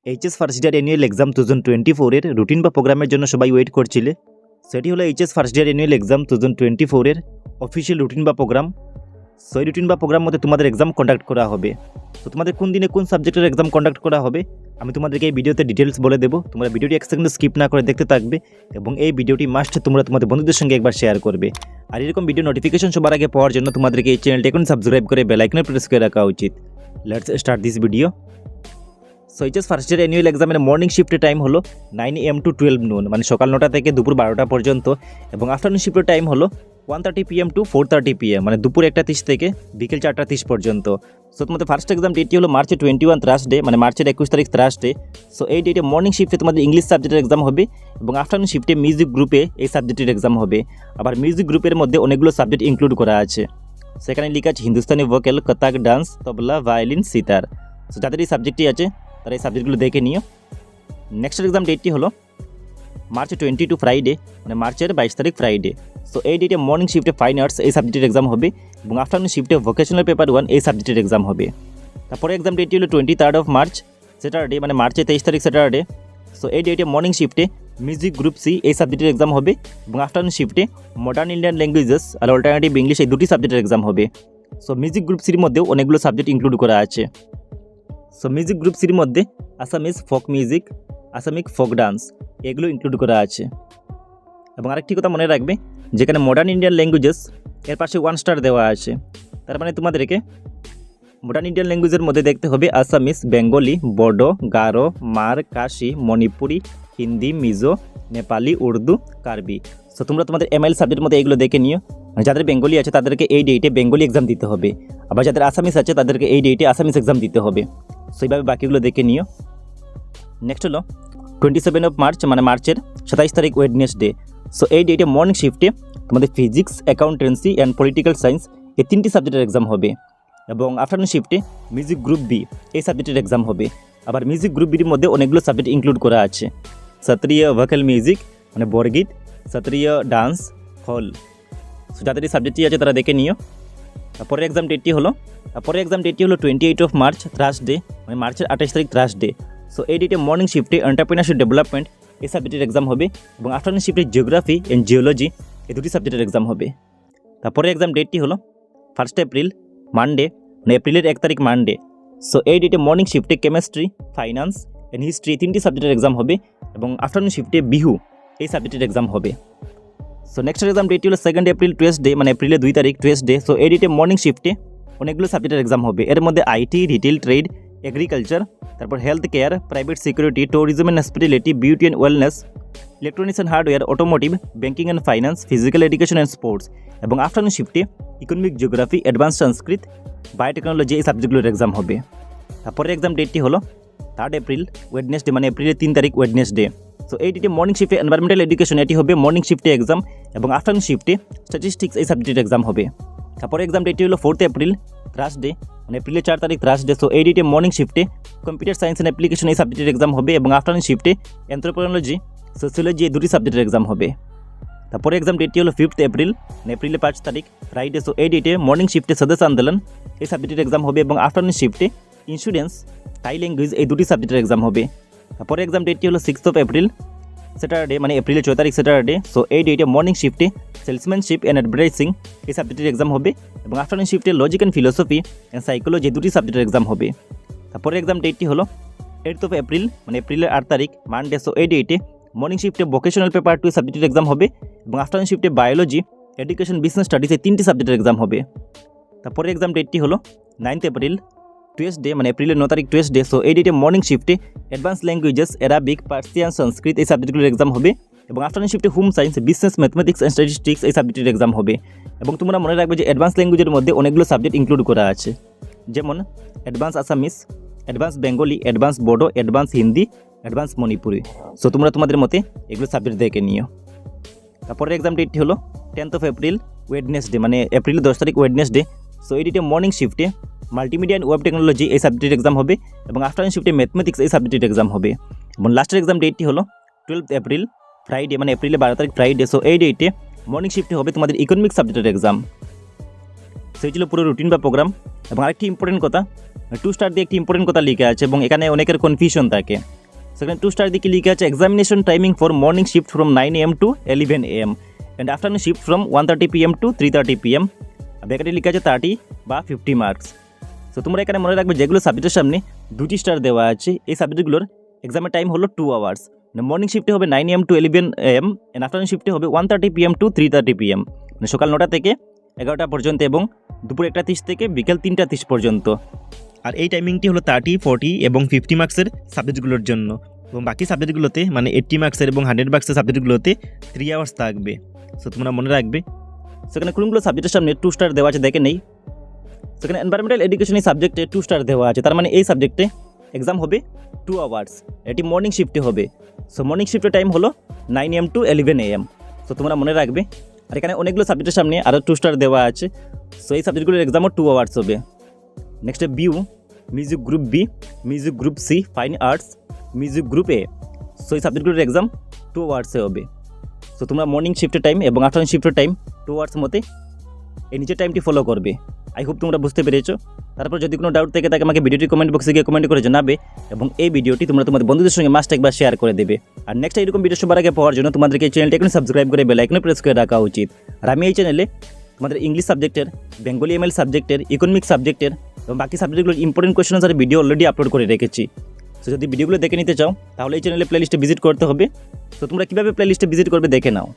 HS first year annual exam 2024 এর routine বা প্রোগ্রামের জন্য সবাই ওয়েট করছিলে। সেটি হলো HS first year annual exam 2024 এর অফিসিয়াল রুটিন বা প্রোগ্রাম। সো এই রুটিন বা প্রোগ্রাম মধ্যে তোমাদের এক্সাম কন্ডাক্ট করা হবে। তো তোমাদের কোন দিনে কোন সাবজেক্টের এক্সাম কন্ডাক্ট করা হবে আমি তোমাদেরকে এই ভিডিওতে ডিটেলস বলে দেবো। তোমরা ভিডিওটি এক সেকেন্ড স্কিপ না করে দেখতে থাকবে এবং এই ভিডিওটি মাস্ট তোমরা তোমাদের বন্ধুদের সঙ্গে একবার শেয়ার করবে। আর এরকম ভিডিও নোটিফিকেশন সবার আগে পাওয়ার জন্য তোমাদেরকে এই চ্যানেলটি এখন সাবস্ক্রাইব করে বেল আইকনে প্রেস করে রাখা উচিত। Let's start this video. So HS first year annual এক্সামের মর্নিং শিফটের টাইম হলো 9 AM to 12 noon, মানে সকাল 9টা থেকে দুপুর 12টা পর্যন্ত, এবং আফটারনুন শিফটের টাইম হলো 1:30 PM to 4:30 PM, মানে দুপুর 1:30 থেকে বিকেল 4:30 পর্যন্ত। সো তোমাদের ফার্স্ট এক্সাম ডেটটি হলো মার্চ 21 থার্সডে, মানে মার্চের 21 তারিখ থার্সডে। সো এই ডেটে মর্নিং শিফটে তোমাদের ইংলিশ সাবজেক্টের এক্সাম হবে এবং আফটারনুন শিফটে মিউজিক গ্রুপে এই সাবজেক্টের এক্সাম হবে। আবার মিউজিক গ্রুপের মধ্যে অনেকগুলো সাবজেক্ট ইনক্লুড করা আছে। সেখানে লেখা আছে হিন্দুস্তানি ভোকাল, কত্থক ডান্স, তবলা, ভায়োলিন, সিতার। সো যাদের এই সাবজেক্টই আছে তারা এই সাবজেক্টগুলো দেখে নিও। নেক্সট এক্সাম ডেটটি হলো মার্চ 22 ফ্রাইডে, মানে মার্চের 22 তারিখ ফ্রাইডে। সো এই ডেটে মর্নিং শিফটে ফাইন আর্টস এই সাবজেক্টের এক্সাম হবে এবং আফটারনুন শিফটে ভোকেশনাল পেপার 1 এই সাবজেক্টের এক্সাম হবে। তারপরে এক্সাম ডেটটি হলো 23 মার্চ স্যাটারডে, মানে মার্চের 23 তারিখ স্যাটারডে। সো এই ডেটে মর্নিং শিফটে মিউজিক গ্রুপ সি এই সাবজেক্টের এক্সাম হবে এবং আফটারনুন শিফটে modern Indian languages are alternative English এই দুটি সাবজেক্টের এক্সাম হবে। সো মিউজিক গ্রুপ সির মধ্যেও অনেকগুলো সাবজেক্ট ইনক্লুড করা আছে। সো মিউজিক গ্রুপ সির মধ্যে আসামিজ ফোক মিউজিক, আসামিক ফোক ডান্স এগুলো ইনক্লুড করা আছে। এবং আরেকটি কথা মনে রাখবে, যেখানে মডার্ন ইন্ডিয়ান ল্যাঙ্গুয়েজেস এর পাশে 1 স্টার দেওয়া আছে, তার মানে তোমাদেরকে মডার্ন ইন্ডিয়ান ল্যাঙ্গুয়েজের মধ্যে দেখতে হবে আসামিজ, বেঙ্গলি, বড়ো, গারো, মার, কাশি, মণিপুরি, হিন্দি, মিজো, নেপালি, উর্দু, কার্বি। সো তোমরা তোমাদের এমআইএল সাবজেক্টের মধ্যে এইগুলো দেখে নিও। যাদের বেঙ্গলি আছে তাদেরকে এই ডেটে বেঙ্গলি এক্সাম দিতে হবে, আবার যাদের আসামিস আছে তাদেরকে এই ডেটে আসামিস এক্সাম দিতে হবে। সো এইভাবে বাকিগুলো দেখে নিও। নেক্সট হলো 27 মার্চ, মানে মার্চের 27 তারিখ ওয়েডনেসডে। সো এই ডেটে মর্নিং শিফটে তোমাদের physics, accountancy and political science এই 3টি সাবজেক্টের এক্সাম হবে এবং আফটারনুন শিফটে মিউজিক গ্রুপ বি এই সাবজেক্টের এক্সাম হবে। আবার মিউজিক গ্রুপ বির মধ্যে অনেকগুলো সাবজেক্ট ইনক্লুড করা আছে। সত্রিয় ভোকাল মিউজিক, মানে বরগীত, সত্রিয় ডান্স, হল। সো যাদের এই সাবজেক্টটি আছে তারা দেখে নিও। পরের এক্সাম ডেটটি হলো 28 মার্চ থার্সডে, মানে মার্চের 28 তারিখ থার্সডে। সো এই ডেটে মর্নিং শিফটে এন্টারপ্রেনারশিপ ডেভেলপমেন্ট এই সাবজেক্টের এক্সাম হবে এবং আফটারনুন শিফটে জিওগ্রাফি অ্যান্ড জিওলজি এই দুটি সাবজেক্টের এক্সাম হবে। তারপরে এক্সাম ডেটটি হলো 1 এপ্রিল মানডে, মানে এপ্রিলের 1 তারিখ মানডে। সো এই ডেটে মর্নিং শিফটে কেমিস্ট্রি, ফাইন্যান্স অ্যান্ড হিস্ট্রি 3টি সাবজেক্টের এক্সাম হবে এবং আফটারনুন শিফটে বিহু এই সাবজেক্টের এক্সাম হবে। সো নেক্সট এক্সাম ডেটটি হলো 2 এপ্রিল টুয়েসডে, মানে এপ্রিলের 2 তারিখ টুয়েসডে। সো এই ডেটে মর্নিং শিফটে অনেকগুলো সাবজেক্টের এক্সাম হবে। এর মধ্যে আইটি, রিটেল, ট্রেড, এগ্রিকালচার, তারপর health care, private security, tourism and hospitality, beauty and wellness, electronics and hardware, automotive, banking and finance, physical education and sports. এবং আফটারনুন শিফটে ইকোনমিক, জিওগ্রাফি, অ্যাডভান্স সংস্কৃত, biotechnology এই সাবজেক্টগুলোর exam হবে। তারপরে exam ডেটটি হলো 3 April Wednesday, মানে এপ্রিলের 3 তারিখ ওয়েডনেসডে। সো এই ডেটে মর্নিং শিফটে এনভায়রনমেন্টাল এডুকেশন এটি হবে মর্নিং শিফটে এক্সাম এবং আফটারনুন শিফটে স্ট্যাটিস্টিক্স এই সাবজেক্টের এক্সাম হবে। তারপরে এক্সাম ডেটটি হলো 4 এপ্রিল থার্সডে, মানে এপ্রিলের 4 তারিখ থার্সডে। সো এই ডেটে মর্নিং শিফটে কম্পিউটার সায়েন্স অ্যান্ড অ্যাপ্লিকেশন এই সাবজেক্টের এক্সাম হবে এবং আফটারনুন শিফটে অ্যানথ্রোপোলজি, সোশিওলজি এই দুটি সাবজেক্টের এক্সাম হবে। তারপরে এক্সাম ডেটটি হলো 5 এপ্রিল, মানে এপ্রিলের 5 তারিখ ফ্রাইডে। সো এই ডেটে মর্নিং শিফটে স্বদেশ আন্দোলন এই সাবজেক্টের এক্সাম হবে এবং আফটারনুন শিফটে ইন্স্যুরেন্স, থাই ল্যাঙ্গুয়েজ এই দুটি সাবজেক্টের এক্সাম হবে। তারপরে এক্সাম ডেটটি হলো 6 এপ্রিল স্যাটারডে, মানে এপ্রিলের 4 তারিখ স্যাটারডে। সো এই ডেটে মর্নিং শিফটে সেলসম্যানশিপ অ্যান্ড অ্যাডভার্টাইজিং এই সাবজেক্টের এক্সাম হবে এবং আফটারনুন শিফটে logic and philosophy and psychology দুটি সাবজেক্টের এক্সাম হবে। তারপরে এক্সাম ডেটটি হলো 8 এপ্রিল, মানে এপ্রিলের 8 তারিখ মানডে। সো এই ডেটে মর্নিং শিফটে ভোকেশনাল পেপার 2 সাবজেক্টের এক্সাম হবে এবং আফটারনুন শিফটে বায়োলজি, এডুকেশন, বিজনেস স্টাডিজ এই 3টি সাবজেক্টের এক্সাম হবে। তারপরে এক্সাম ডেটটি হলো 9 এপ্রিল টুয়েসডে, মানে এপ্রিলের 9 তারিখ টুয়েসডে। সো এই ডেটে মর্নিং শিফটে অ্যাডভান্স ল্যাঙ্গুয়েজেস, অ্যারাবিক, পার্সিয়ান, সংস্কৃত এই সাবজেক্টগুলোর এক্সাম হবে এবং আফটারনুন শিফটে home science, business, mathematics and statistics এই সাবজেক্টের এক্সাম হবে। এবং তোমরা মনে রাখবে যে অ্যাডভান্স ল্যাঙ্গুয়েজের মধ্যে অনেকগুলো সাবজেক্ট ইনক্লুড করা আছে, যেমন advance Assamese, advance Bengali, advance Bodo, advance Hindi, advance Manipuri. So তোমরা তোমাদের মতে এগুলো সাবজেক্ট দেখে নিও। তারপরে এক্সাম ডেটটি হলো 10 এপ্রিল ওয়েডনেসডে, মানে এপ্রিলের 10 তারিখ ওয়েডনেসডে। সো এই ডেটে মর্নিং শিফটে মাল্টিমিডিয়া অ্যান্ড ওয়েব টেকনোলজি এই সাবজেক্টের এক্সাম হবে এবং আফটারনুন শিফটে ম্যাথমেটিক্স এই সাবজেক্টের এক্সাম হবে। এবং লাস্টের এক্সাম ডেটটি হলো 12 এপ্রিল ফ্রাইডে, মানে এপ্রিলের 12 তারিখ ফ্রাইডে। সো এই ডেটে মর্নিং শিফটে হবে তোমাদের ইকোনমিক সাবজেক্টের এক্সাম। সেই ছিল পুরো রুটিন বা প্রোগ্রাম। এবং আরেকটি ইম্পর্টেন্ট কথা, 2 স্টার দিয়ে একটি ইম্পর্টেন্ট কথা লিখে আছে এবং এখানে অনেকের কনফিউশন থাকে। সেখানে 2 স্টার দিকে লিখে আছে examination timing for morning shift from 9 AM to 11 AM and afternoon shift from 1:30 PM to 3:30 PM। আর ব্যাকেটে লিখে আছে 30 বা 50 মার্কস। তো তোমরা এখানে মনে রাখবে যেগুলো সাবজেক্টের সামনে 2টি স্টার দেওয়া আছে, এই সাবজেক্টগুলোর এক্সামের টাইম হলো 2 আওয়ার্স। মর্নিং শিফটে হবে 9 AM to 11 AM and afternoon শিফটে হবে 1:30 PM to 3:30 PM, মানে সকাল 9টা থেকে 11টা পর্যন্ত এবং দুপুর 1:30 থেকে বিকেল 3:30 পর্যন্ত। আর এই টাইমিংটি হলো 30, 40 এবং 50 মার্কসের সাবজেক্টগুলোর জন্য, এবং বাকি সাবজেক্টগুলোতে মানে 80 মার্কসের এবং 100 মার্কসের সাবজেক্টগুলোতে 3 আওয়ার্স থাকবে। সো তোমরা মনে রাখবে। সেখানে কোনগুলো সাবজেক্টের সামনে 2 স্টার দেওয়া আছে দেখে নেই। সেখানে এনভায়রনমেন্টাল এডুকেশন এই সাবজেক্টে 2 স্টার দেওয়া আছে, তার মানে এই সাবজেক্টে এক্সাম হবে 2 আওয়ার্স, এটি মর্নিং শিফটে হবে। সো মর্নিং শিফটের টাইম হলো 9 AM to 11 AM। সো তোমরা মনে রাখবে। আর এখানে অনেকগুলো সাবজেক্টের সামনে আরও 2 স্টার দেওয়া আছে, সো এই সাবজেক্টগুলোর এক্সামও 2 আওয়ার্স হবে। নেক্সট বিউ, music group B, music group C, fine arts, music group A. So এই সাবজেক্টগুলোর এক্সাম 2 আওয়ার্সে হবে। সো তোমরা মর্নিং শিফটের টাইম এবং আফটারনুন শিফটের টাইম 2 আওয়ার্সের মধ্যে এই নিচের টাইমটি ফলো করবে। আই হোপ তোমরা বুঝতে পেরেছো। তারপর যদি কোনো ডাউট থেকে থাকে আমাকে ভিডিওটি কমেন্ট বক্সে গিয়ে কমেন্ট করে জানাবে, এবং এই ভিডিওটি তোমরা তোমাদের বন্ধুদের সঙ্গে মাস্ট একবার শেয়ার করে দেবে। আর নেক্সট এরকম ভিডিও সবার আগে পাওয়ার জন্য তোমাদেরকে এই চ্যানেলটি এখন সাবস্ক্রাইব করে বেল আইকনে প্রেস করে রাখা উচিত। আর আমি এই চ্যানেলে তোমাদের ইংলিশ সাবজেক্টের, বেঙ্গলি এমএল সাবজেক্টের, ইকোনমিক সাবজেক্টের এবং বাকি সাবজেক্টগুলোর important question answer video already upload করে রেখেছি। সো যদি ভিডিওগুলো দেখে নিতে চাও তাহলে এই চ্যানেলে প্লেলিস্টে ভিজিট করতে হবে। তো তোমরা কীভাবে প্লেলিস্টে ভিজিট করবে দেখে নাও।